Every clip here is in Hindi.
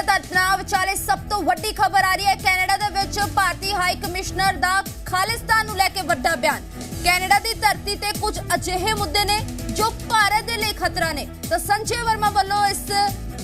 ਕੈਨੇਡਾ ਦਾ ਤਣਾਅ ਵਿਚਾਲੇ ਸਭ ਤੋਂ ਵੱਡੀ ਖਬਰ ਆ ਰਹੀ ਹੈ। ਕੈਨੇਡਾ ਦੇ ਵਿੱਚ ਭਾਰਤੀ ਹਾਈ ਕਮਿਸ਼ਨਰ ਦਾ ਖਾਲਿਸਤਾਨ ਨੂੰ ਲੈ ਕੇ ਵੱਡਾ ਬਿਆਨ। ਕੈਨੇਡਾ ਦੀ ਧਰਤੀ ਤੇ ਕੁਝ ਅਜਿਹੇ ਮੁੱਦੇ ਨੇ ਜੋ ਭਾਰਤ ਦੇ ਲਈ ਖਤਰਾ ਨੇ। ਤਾਂ ਸੰਜੇ ਵਰਮਾ ਵੱਲੋਂ ਇਸ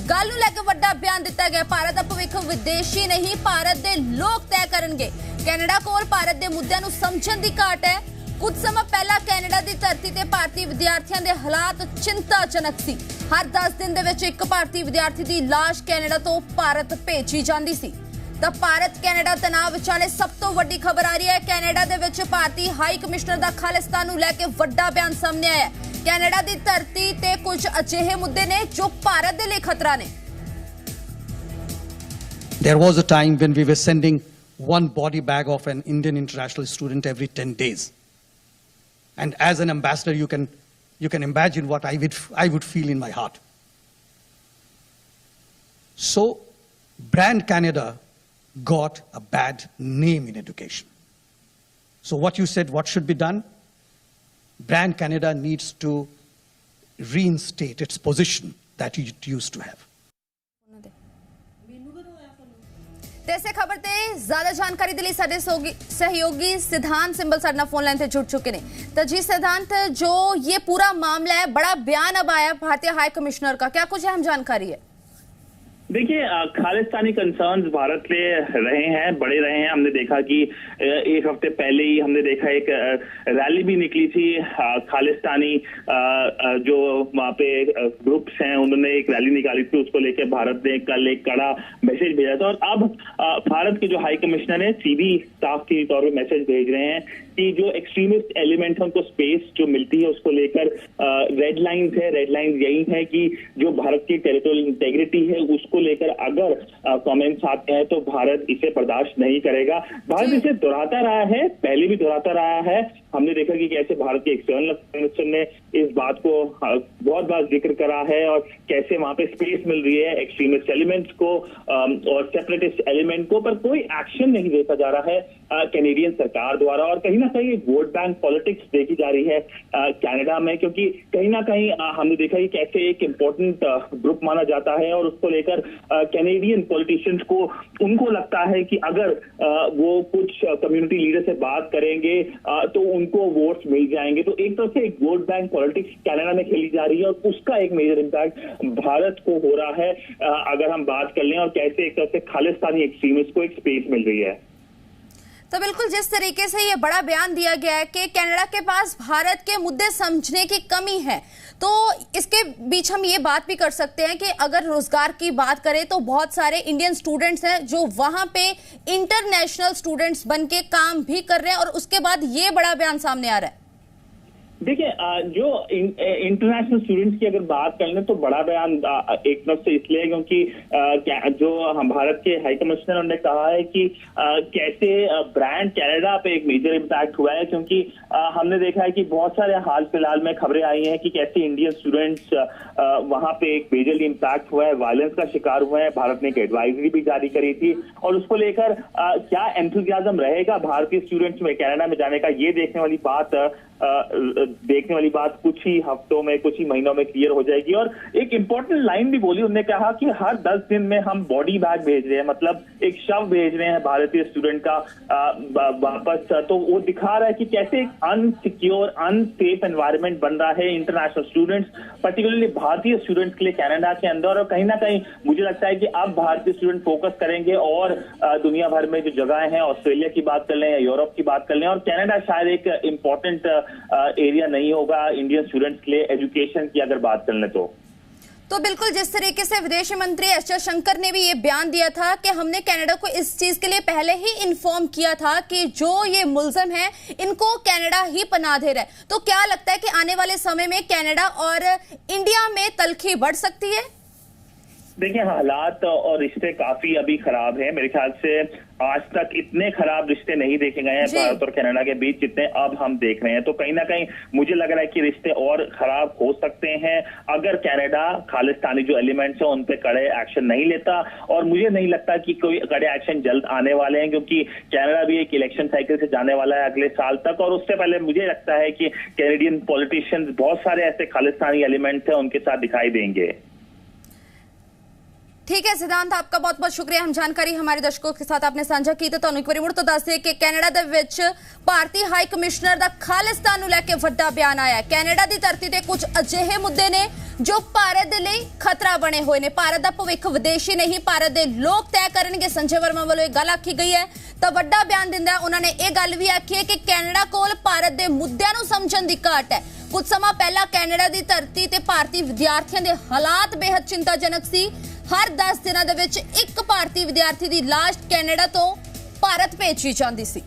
ਗੱਲ ਨੂੰ ਲੈ ਕੇ ਵੱਡਾ ਬਿਆਨ ਦਿੱਤਾ ਗਿਆ। ਭਾਰਤ ਦਾ ਭਵਿੱਖ ਵਿਦੇਸ਼ੀ ਨਹੀਂ, ਭਾਰਤ ਦੇ ਲੋਕ ਤੈਅ ਕਰਨਗੇ। ਕੈਨੇਡਾ ਕੋਲ ਭਾਰਤ ਦੇ ਮੁੱਦਿਆਂ ਨੂੰ ਸਮਝਣ ਦੀ ਘਾਟ ਹੈ। ਕੁਝ ਸਮਾਂ ਪਹਿਲਾਂ ਕੈਨੇਡਾ ਦੀ ਧਰਤੀ ਤੇ ਭਾਰਤੀ ਵਿਦਿਆਰਥੀਆਂ ਦੇ ਹਾਲਾਤ ਚਿੰਤਾਜਨਕ ਸੀ। ਹਰ 10 ਦਿਨ ਦੇ ਵਿੱਚ ਇੱਕ ਭਾਰਤੀ ਵਿਦਿਆਰਥੀ ਦੀ ਲਾਸ਼ ਕੈਨੇਡਾ ਤੋਂ ਭਾਰਤ ਭੇਜੀ ਜਾਂਦੀ ਸੀ। ਤਾਂ ਭਾਰਤ ਕੈਨੇਡਾ ਤਣਾਅ ਵਿਚਾਲੇ ਸਭ ਤੋਂ ਵੱਡੀ ਖਬਰ ਆ ਰਹੀ ਹੈ। ਕੈਨੇਡਾ ਦੇ ਵਿੱਚ ਭਾਰਤੀ ਹਾਈ ਕਮਿਸ਼ਨਰ ਦਾ ਖਾਲਿਸਤਾਨ ਨੂੰ ਲੈ ਕੇ ਵੱਡਾ ਬਿਆਨ ਸਾਹਮਣੇ ਆਇਆ ਹੈ। ਕੈਨੇਡਾ ਦੀ ਧਰਤੀ ਤੇ ਕੁਝ ਅਜਿਹੇ ਮੁੱਦੇ ਨੇ ਜੋ ਭਾਰਤ ਦੇ ਲਈ ਖਤਰਾ ਨੇ। There was a time when we were sending one body bag of an Indian international student every 10 days. And as an ambassador, you can imagine what I would feel in my heart. So, Brand Canada got a bad name in education. So what you said, what should be done? Brand Canada needs to reinstate its position that it used to have. ਇਸੇ ਖਬਰ ਤੇ ਜ਼ਿਆਦਾ ਜਾਣਕਾਰੀ ਦੇ ਲਈ ਸਾਡੇ सहयोगी सिद्धांत सिंबल साडे नाल फोन लाइन पे जुड़ चुके हैं। तो जी सिद्धांत, जो ये पूरा मामला है, बड़ा बयान अब आया भारतीय हाई कमिश्नर का, क्या कुछ अहम जानकारी है? देखिए, खालिस्तानी कंसर्न्स भारत ले रहे हैं, बढ़े रहे हैं। हमने देखा कि एक हफ्ते पहले ही हमने देखा एक रैली भी निकली थी। खालिस्तानी जो वहाँ पे ग्रुप्स हैं, उन्होंने एक रैली निकाली थी, उसको लेकर भारत ने कल एक कड़ा मैसेज भेजा था। और अब भारत के जो हाई कमिश्नर है सीधी साफ के तौर पर मैसेज भेज रहे हैं कि जो एक्सट्रीमिस्ट एलिमेंट है उनको स्पेस जो मिलती है उसको लेकर रेड लाइन्स है। रेड लाइन्स यही है कि जो भारत की टेरिटोरियल इंटेग्रिटी है उसको लेकर अगर कमेंट्स आते हैं तो भारत इसे बर्दाश्त नहीं करेगा। भारत इसे दोहराता रहा है, पहले भी दोहराता रहा है। हमने देखा कि कैसे भारत के एक्सटर्नल मिनिस्टर ने इस बात को बहुत बार जिक्र करा है और कैसे वहां पे स्पेस मिल रही है एक्सट्रीमिस्ट एलिमेंट्स को और सेपरेटिस्ट एलिमेंट को, पर कोई एक्शन नहीं देखा जा रहा है कैनेडियन सरकार द्वारा। और कहीं ना कहीं वोट बैंक पॉलिटिक्स देखी जा रही है कनाडा में, क्योंकि कहीं ना कहीं हमने देखा कि कैसे एक इम्पोर्टेंट ग्रुप माना जाता है और उसको लेकर कैनेडियन पॉलिटिशियंस को उनको लगता है कि अगर वो कुछ कम्युनिटी लीडर से बात करेंगे तो उनको वोट्स मिल जाएंगे। तो एक तरह से एक वोट बैंक पॉलिटिक्स कनाडा में खेली जा रही है और उसका एक मेजर इम्पैक्ट भारत को हो रहा है अगर हम बात कर लें, और कैसे एक तरह से खालिस्तानी एक्सट्रीमिस्ट को एक स्पेस मिल रही है। तो बिल्कुल जिस तरीके से ये बड़ा बयान दिया गया है कि कनाडा के पास भारत के मुद्दे समझने की कमी है, तो इसके बीच हम ये बात भी कर सकते हैं कि अगर रोजगार की बात करें तो बहुत सारे इंडियन स्टूडेंट्स हैं जो वहां पे इंटरनेशनल स्टूडेंट्स बन के काम भी कर रहे हैं, और उसके बाद ये बड़ा बयान सामने आ रहा है। देखिए, जो इंटरनेशनल स्टूडेंट्स की अगर बात कर लें तो बड़ा बयान एक तरफ से इसलिए क्योंकि जो हम भारत के हाई कमिश्नर ने कहा है कि कैसे ब्रांड कनाडा पे एक मेजर इम्पैक्ट हुआ है, क्योंकि हमने देखा है कि बहुत सारे हाल फिलहाल में खबरें आई हैं कि कैसे इंडियन स्टूडेंट्स वहां पे एक मेजरली इम्पैक्ट हुआ है, वायलेंस का शिकार हुए हैं। भारत ने एक एडवाइजरी भी जारी करी थी और उसको लेकर क्या एंथुजियाज्म रहेगा भारतीय स्टूडेंट्स में कनाडा में जाने का, ये देखने वाली बात कुछ ही हफ्तों में, कुछ ही महीनों में क्लियर हो जाएगी। और एक इंपॉर्टेंट लाइन भी बोली, उन्होंने कहा कि हर 10 दिन में हम बॉडी बैग भेज रहे हैं, मतलब एक शव भेज रहे हैं भारतीय स्टूडेंट का वापस। तो वो दिखा रहा है कि कैसे एक अनसिक्योर, अनसेफ एनवायरनमेंट बन रहा है इंटरनेशनल स्टूडेंट्स, पर्टिकुलरली भारतीय स्टूडेंट्स के लिए कनाडा के अंदर। और कहीं ना कहीं मुझे लगता है कि अब भारतीय स्टूडेंट फोकस करेंगे और दुनिया भर में जो जगह है, ऑस्ट्रेलिया की बात कर लें या यूरोप की बात कर लें, और कनाडा शायद एक इंपॉर्टेंट एरिया नहीं होगा इंडियन स्टूडेंट्स के लिए एजुकेशन की अगर बात कर लें तो बिल्कुल जिस तरीके से विदेश मंत्री एस जयशंकर ने भी ये बयान दिया था कि हमने कनाडा को इस चीज के लिए पहले ही इन्फॉर्म किया था कि जो ये मुल्जिम है इनको कनाडा ही पनाह दे रहा है, तो क्या लगता है कि आने वाले समय में कनाडा और इंडिया में तलखी बढ़ सकती है? देखिए, हालात और रिश्ते काफी अभी खराब हैं। मेरे ख्याल से आज तक इतने खराब रिश्ते नहीं देखे गए हैं भारत और कनाडा के बीच जितने अब हम देख रहे हैं। तो कहीं ना कहीं मुझे लग रहा है कि रिश्ते और खराब हो सकते हैं अगर कनाडा खालिस्तानी जो एलिमेंट्स हैं उन पे कड़े एक्शन नहीं लेता। और मुझे नहीं लगता कि कोई कड़े एक्शन जल्द आने वाले हैं, क्योंकि कनाडा भी एक इलेक्शन साइकिल से जाने वाला है अगले साल तक। और उससे पहले मुझे लगता है कि कैनेडियन पॉलिटिशियंस, बहुत सारे ऐसे खालिस्तानी एलिमेंट्स हैं, उनके साथ दिखाई देंगे। ठीक है सिद्धांत, आपका बहुत बहुत शुक्रिया। हम जानकारी हमारे दर्शकों के साथ आपने साझा की। तो ਤੁਹਾਨੂੰ ਇੱਕ ਵਾਰੀ ਮੁੜ ਤੋਂ ਦੱਸ ਦਈਏ ਕਿ ਕੈਨੇਡਾ ਦੇ ਵਿੱਚ ਭਾਰਤੀ ਹਾਈ ਕਮਿਸ਼ਨਰ ਦਾ ਖਾਲਿਸਤਾਨ ਨੂੰ ਲੈ ਕੇ ਵੱਡਾ ਬਿਆਨ ਆਇਆ ਹੈ। ਕੈਨੇਡਾ ਦੀ ਧਰਤੀ ਤੇ ਕੁਝ ਅਜਿਹੇ ਮੁੱਦੇ ਨੇ ਜੋ ਭਾਰਤ ਦੇ ਲਈ ਖਤਰਾ ਬਣੇ ਹੋਏ ਨੇ। ਭਾਰਤ ਦਾ ਭਵਿੱਖ ਵਿਦੇਸ਼ੀ ਨਹੀਂ, ਭਾਰਤ ਦੇ ਲੋਕ ਤੈਅ ਕਰਨਗੇ। ਸੰਜੇ ਵਰਮਾ ਵੱਲੋਂ ਇਹ ਗੱਲ ਆਖੀ ਗਈ ਹੈ। ਤਾਂ ਵੱਡਾ ਬਿਆਨ ਦਿੰਦਾ ਉਹਨਾਂ ਨੇ ਇਹ ਗੱਲ ਵੀ ਆਖੀ ਹੈ ਕਿ ਕੈਨੇਡਾ ਕੋਲ ਭਾਰਤ ਦੇ ਮੁੱਦਿਆਂ ਨੂੰ ਸਮਝਣ ਦੀ ਘਾਟ ਹੈ। ਕੁਝ ਸਮਾਂ ਪਹਿਲਾਂ ਕੈਨੇਡਾ ਦੀ ਧਰਤੀ ਤੇ ਭਾਰਤੀ ਵਿਦਿਆਰਥੀਆਂ ਦੇ ਹਾਲਾਤ ਬੇहद ਚਿੰਤਾਜਨਕ ਸੀ। ਹਰ 10 ਦਿਨਾਂ ਦੇ ਵਿੱਚ ਇੱਕ ਭਾਰਤੀ ਵਿਦਿਆਰਥੀ ਦੀ ਲਾਸ਼ ਕੈਨੇਡਾ ਤੋਂ ਭਾਰਤ ਭੇਜੀ ਜਾਂਦੀ ਸੀ।